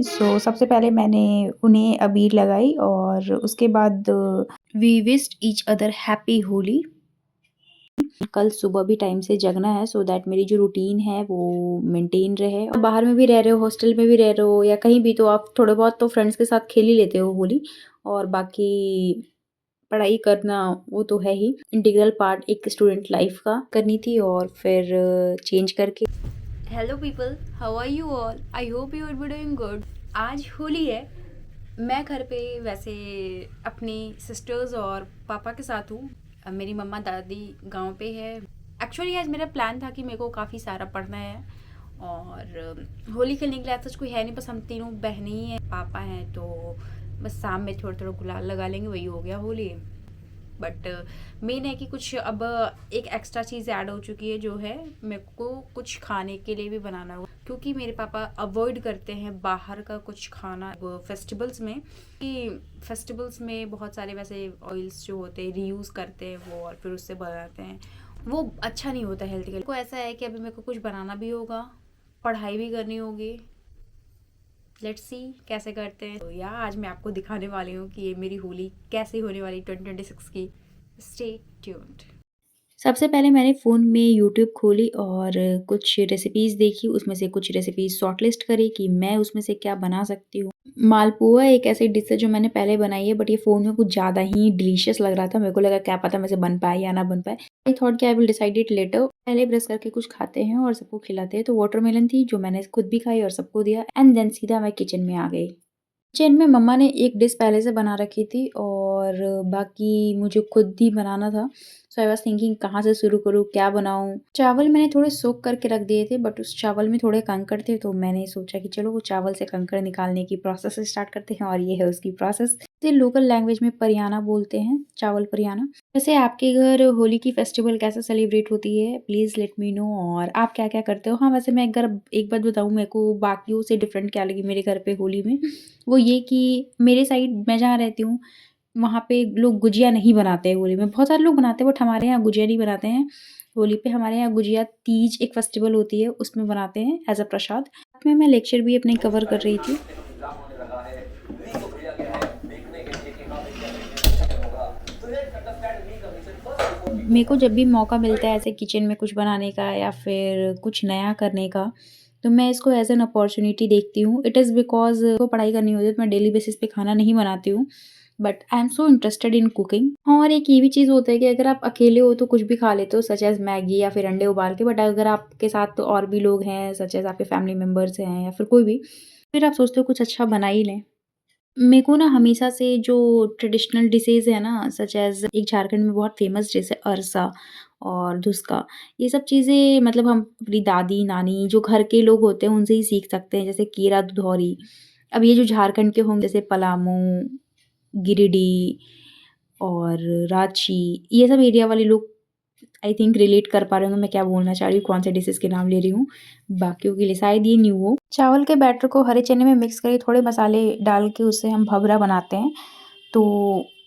सबसे पहले मैंने उन्हें अबीर लगाई और उसके बाद we wished each other happy Holi. कल सुबह भी टाइम से जगना है सो दैट मेरी जो रूटीन है वो मेंटेन रहे। और बाहर में भी रह रहे हो, हॉस्टल में भी रह रहे हो या कहीं भी, तो आप थोड़े बहुत तो फ्रेंड्स के साथ खेल ही लेते हो होली। और बाकी पढ़ाई करना वो तो है ही इंटीग्रल पार्ट एक स्टूडेंट लाइफ का। करनी थी और फिर चेंज करके hello people, how are you all? I hope you are be doing good. आज होली है। मैं घर पे वैसे अपनी सिस्टर्स और पापा के साथ हूँ। मेरी मम्मा दादी गांव पे है। एक्चुअली आज मेरा प्लान था कि मेरे को काफ़ी सारा पढ़ना है और होली खेलने के लिए आज कुछ कोई है नहीं, बस हम तीनों बहनें ही हैं, पापा हैं, तो बस शाम में थोड़ा थोड़ा गुलाल लगा लेंगे, वही हो गया होली। बट मेन है कि कुछ अब एक एक्स्ट्रा चीज़ ऐड हो चुकी है, जो है मेरे को कुछ खाने के लिए भी बनाना होगा, क्योंकि मेरे पापा अवॉइड करते हैं बाहर का कुछ खाना फेस्टिवल्स में। कि फेस्टिवल्स में बहुत सारे वैसे ऑयल्स जो होते हैं रीयूज़ करते हैं वो, और फिर उससे बनाते हैं, वो अच्छा नहीं होता हेल्थ के लिए। को ऐसा है कि अभी मेरे को कुछ बनाना भी होगा, पढ़ाई भी करनी होगी। लेट्स सी कैसे करते हैं। तो या आज मैं आपको दिखाने वाली हूँ कि ये मेरी होली कैसे होने वाली 2026 की। Stay tuned. सबसे पहले मैंने फ़ोन में यूट्यूब खोली और कुछ रेसिपीज़ देखी, उसमें से कुछ रेसिपीज़ शॉर्टलिस्ट करी कि मैं उसमें से क्या बना सकती हूँ। मालपुआ एक ऐसी डिश है जो मैंने पहले बनाई है, बट ये फ़ोन में कुछ ज़्यादा ही डिलीशियस लग रहा था। मेरे को लगा क्या पता मेरे से बन पाए या ना बन पाए। आई थॉट कि I will decide it later. पहले ब्रश करके कुछ खाते हैं और सबको खिलाते हैं। तो वाटरमेलन थी जो मैंने खुद भी खाई और सबको दिया एंड देन सीधा मैं किचन में आ गई। किचन में मम्मा ने एक डिश पहले से बना रखी थी और बाकी मुझे खुद ही बनाना था। सो आई वाज़ थिंकिंग कहाँ से शुरू करूँ, क्या बनाऊँ? चावल मैंने थोड़े सोक करके रख दिए थे, बट उस चावल में थोड़े कंकड़ थे, तो मैंने सोचा कि चलो वो चावल से कंकड़ निकालने की प्रोसेस स्टार्ट करते हैं और ये है उसकी प्रोसेस। इसे लोकल लैंग्वेज में परियाना बोलते हैं, चावल परियाना। वैसे आपके घर होली की फेस्टिवल कैसे सेलिब्रेट होती है? प्लीज़ लेट मी नो और आप क्या-क्या करते हो? हाँ, वैसे मैं एक बात बताऊँ, मेरे को बाकियों से डिफरेंट क्या लगी मेरे घर पे होली में, वो ये कि मेरे साइड मैं जहाँ रहती हूँ, वहाँ पे लोग गुजिया नहीं बनाते हैं होली में। बहुत सारे लोग बनाते हैं बट हमारे यहाँ गुजिया नहीं बनाते हैं होली पे। हमारे यहाँ गुजिया तीज एक फेस्टिवल होती है, उसमें बनाते हैं एज़ अ प्रसाद। साथ में मैं लेक्चर भी अपनी कवर कर रही थी। मेरे को जब भी मौका मिलता है ऐसे किचन में कुछ बनाने का या फिर कुछ नया करने का, तो मैं इसको एज़ एन अपॉर्च्युनिटी देखती हूँ। इट इज़ बिकॉज़ को पढ़ाई करनी होती है तो मैं डेली बेसिस पे खाना नहीं बनाती हूँ, but I am so interested in cooking. और एक ये भी चीज़ होता है कि अगर आप अकेले हो तो कुछ भी खा लेते हो, सच एज़ मैगी या फिर अंडे उबाल के, बट अगर आपके साथ तो और भी लोग हैं, सच एज़ आपके फैमिली मेंबर्स हैं या फिर कोई भी, फिर आप सोचते हो कुछ अच्छा बना ही लें। मेरे को ना हमेशा से जो ट्रेडिशनल डिशेज़ है ना, सच एज़ एक झारखंड में बहुत फेमस डिश है अरसा और धुस्का। ये सब चीज़ें मतलब हम अपनी दादी, नानी जो घर के लोग होते हैं उनसे ही सीख सकते हैं, जैसे कीरा दुधौरी। अब ये जो झारखंड के होंगे जैसे पलामू, गिरिडीह और रांची, ये सब एरिया वाले लोग आई थिंक रिलेट कर पा रहे होंगे मैं क्या बोलना चाह रही हूँ, कौन से डिशेज़ के नाम ले रही हूँ। बाकियों के लिए शायद ये न्यू हो। चावल के बैटर को हरे चने में मिक्स करके थोड़े मसाले डाल के उससे हम भवरा बनाते हैं। तो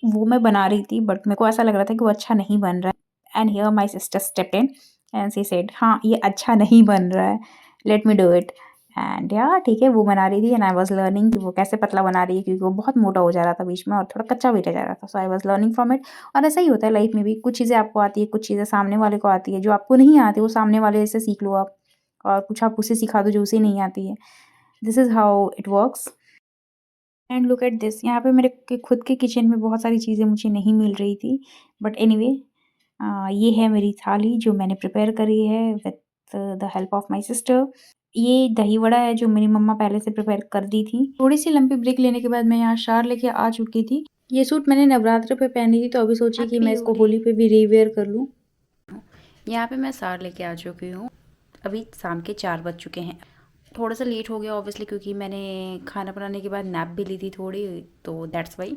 वो मैं बना रही थी बट मेरे को ऐसा लग रहा था कि वो अच्छा नहीं बन रहा है and here my sister stepped in and she said हाँ, ये अच्छा नहीं बन रहा है, let me do it. And या ठीक है, वो बना रही थी एंड आई वाज़ लर्निंग कि वो कैसे पतला बना रही है, क्योंकि वो बहुत मोटा हो जा रहा था बीच में और थोड़ा कच्चा भी रह जा रहा था। So I was learning from it. और ऐसा ही होता है लाइफ में भी, कुछ चीज़ें आपको आती है, कुछ चीज़ें सामने वाले को आती है। जो आपको नहीं आती वो सामने वाले से सीख लो आप, और कुछ आप उसे सिखा दो जो उसे नहीं आती है। This is how it works. And look at this, यहाँ पे मेरे के खुद के किचन में बहुत सारी चीज़ें मुझे नहीं मिल रही थी, बट एनीवे ये है मेरी थाली जो मैंने प्रिपेयर करी है with the help of my sister. ये दही वड़ा है जो मेरी मम्मा पहले से प्रिपेयर कर दी थी। थोड़ी सी लंबी ब्रेक लेने के बाद मैं यहाँ शार लेके आ चुकी थी। ये सूट मैंने नवरात्र पे पहनी थी, तो अभी सोची कि हैप्पी मैं इसको होली। होली पे भी रीवेयर कर लूँ। यहाँ पे मैं सार लेके आ चुकी हूँ। अभी शाम के 4 बज चुके हैं। थोड़ा सा लेट हो गया ऑब्वियसली, क्योंकि मैंने खाना बनाने के बाद नैप भी ली थी थोड़ी, तो दैट्स वाई।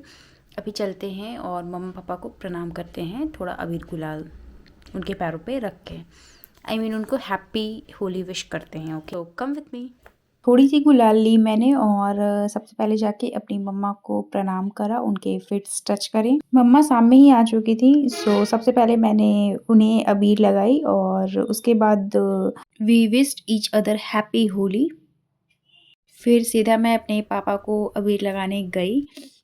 अभी चलते हैं और मम्मा पापा को प्रणाम करते हैं, थोड़ा अबीर गुलाल उनके पैरों पे रख के, आई मीन उनको हैप्पी होली विश करते हैं। ओके, तो कम विथ मी। थोड़ी सी गुलाल ली मैंने और सबसे पहले जाके अपनी मम्मा को प्रणाम करा, उनके फिट्स टच करे। मम्मा सामने ही आ चुकी थी, सो सबसे पहले मैंने उन्हें अबीर लगाई और उसके बाद we wished each other happy Holi. फिर सीधा मैं अपने पापा को अबीर लगाने गई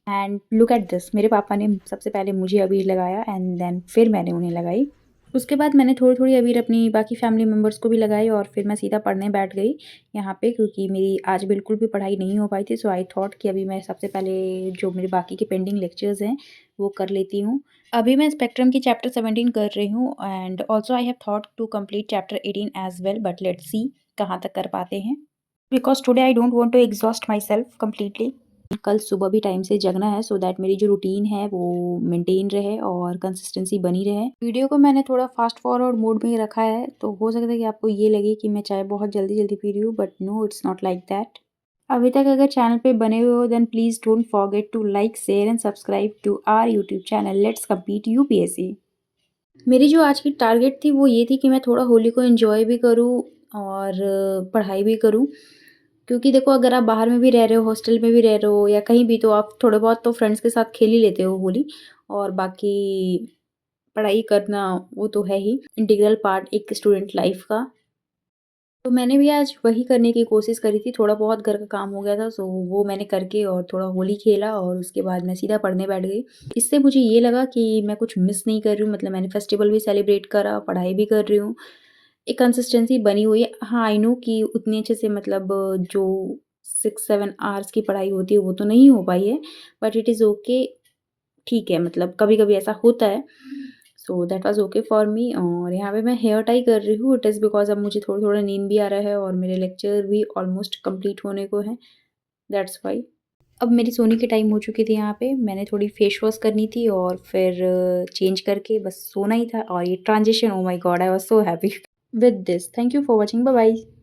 एंड लुक एट दिस, मेरे पापा ने सबसे पहले मुझे अबीर लगाया एंड देन फिर मैंने उन्हें लगाई। उसके बाद मैंने थोड़ी-थोड़ी अबीर अपनी बाकी फैमिली मेंबर्स को भी लगाई और फिर मैं सीधा पढ़ने बैठ गई यहाँ पे, क्योंकि मेरी आज बिल्कुल भी पढ़ाई नहीं हो पाई थी। सो आई थॉट कि अभी मैं सबसे पहले जो मेरे बाकी के पेंडिंग लेक्चर्स हैं वो कर लेती हूँ। अभी मैं स्पेक्ट्रम की चैप्टर 17 कर रही हूँ and also I have thought to complete chapter 18 as well, but let's see कहाँ तक कर पाते हैं। Because today I don't want to exhaust myself completely. कल सुबह भी टाइम से जगना है सो दैट मेरी जो रूटीन है वो मेंटेन रहे और कंसिस्टेंसी बनी रहे। वीडियो को मैंने थोड़ा फास्ट फॉरवर्ड मोड में ही रखा है, तो हो सकता है कि आपको ये लगे कि मैं चाय बहुत जल्दी-जल्दी पी रही हूँ, but no, it's not like that. अभी तक अगर चैनल पे बने हुए हो then please don't forget to like, share and subscribe to our YouTube channel let's compete UPSC. मेरी जो आज की टारगेट थी वो ये थी कि मैं थोड़ा होली को एन्जॉय भी करूँ और पढ़ाई भी करूँ। क्योंकि देखो, अगर आप बाहर में भी रह रहे हो, हॉस्टल में भी रह रहे हो या कहीं भी, तो आप थोड़े बहुत तो फ्रेंड्स के साथ खेल ही लेते हो होली, और बाकी पढ़ाई करना वो तो है ही इंटीग्रल पार्ट एक स्टूडेंट लाइफ का। तो मैंने भी आज वही करने की कोशिश करी थी, थोड़ा बहुत घर का काम हो गया था सो वो मैंने करके और थोड़ा होली खेला और उसके बाद मैं सीधा पढ़ने बैठ गई। इससे मुझे ये लगा कि मैं कुछ मिस नहीं कर रही हूँ, मतलब मैंने फेस्टिवल भी सेलिब्रेट करा, पढ़ाई भी कर रही हूँ, एक कंसिस्टेंसी बनी हुई है। हाँ, आई नो कि उतनी अच्छे से, मतलब जो 6-7 आवर्स की पढ़ाई होती है वो तो नहीं हो पाई है, बट इट इज़ ओके, ठीक है, मतलब कभी-कभी ऐसा होता है। So that was okay for me. और यहाँ पे मैं हेयर टाई कर रही हूँ, इट इज़ बिकॉज़ अब मुझे थोड़ा-थोड़ा नींद भी आ रहा है और मेरे लेक्चर भी ऑलमोस्ट कंप्लीट होने को हैं, दैट्स व्हाई। अब मेरी सोने की टाइम हो चुकी थी यहाँ पे, मैंने थोड़ी फेस वॉश करनी थी और फिर चेंज करके बस सोना ही था और ये transition, oh my god! I was so happy with this. Thank you for watching, bye bye.